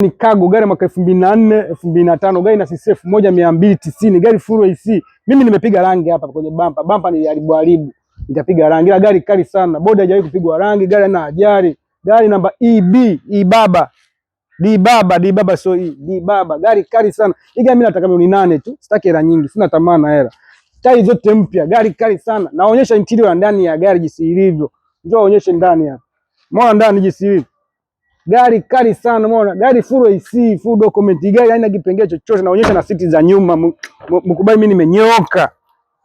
Ni cargo gari mwaka 2004 2005, gari na CCF 1290, gari full AC. Mimi nimepiga rangi hapa kwenye bumper ni haribu, nitapiga rangi. Ila gari kali sana, bodi haijawahi kupigwa rangi, gari haina ajali. Gari namba EB D baba so D baba, gari kali sana. Hii gari mimi nataka milioni 8 tu, sitaki hela nyingi, sina tamaa na hela. Tairi zote mpya, gari kali sana. Naonyesha interior ya ndani ya gari jinsi ilivyo. Njoo aonyeshe ndani hapa. Muone ndani jinsi ilivyo. Gari kali sana, umeona? Gari full AC, full document, gari haina kipengele chochote. Naonyesha na siti za nyuma. Mkubali mimi nimenyoka.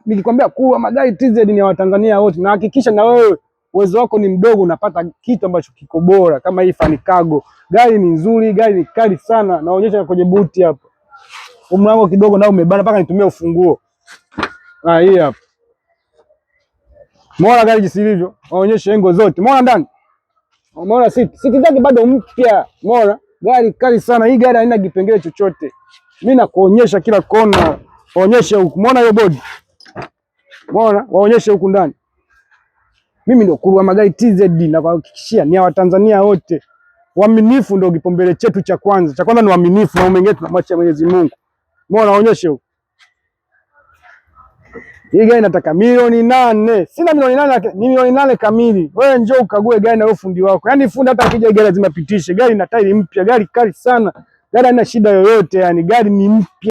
Nikikwambia kuwa magari TZ ni ya Watanzania wote, na hakikisha na wewe uwezo wako ni mdogo unapata kitu ambacho kiko bora kama hii Fan Cargo. Gari ni nzuri, gari ni kali sana. Naonyesha kwenye buti hapo. Mlango kidogo nao umebana mpaka nitumie ufunguo. Hii hapa. Muona gari jinsi ilivyo. Naonyesha engo zote. Muona ndani. Umeona siti zake bado mpya. Umeona? Gari kali sana. Hii gari haina kipengele chochote. Mimi nakuonyesha kila kona. Waonyeshe huku. Umeona hiyo bodi? Umeona? Waonyeshe huku ndani. Mimi ndio kurwa magari TZ na kuhakikishia ni ya Watanzania wote. Uaminifu ndio kipaumbele chetu cha kwanza. Cha kwanza ni uaminifu na mengine tunamwachia Mwenyezi Mungu. Umeona? Waonyeshe huku. Hii gari nataka milioni 8. Sina milioni 8, ni milioni 8 kamili. Wewe njoo ukague gari na fundi wako. Yaani fundi hata akija gari lazima pitishe. Gari na tairi mpya, gari kali sana. Gari haina shida yoyote, yani gari ni mpya.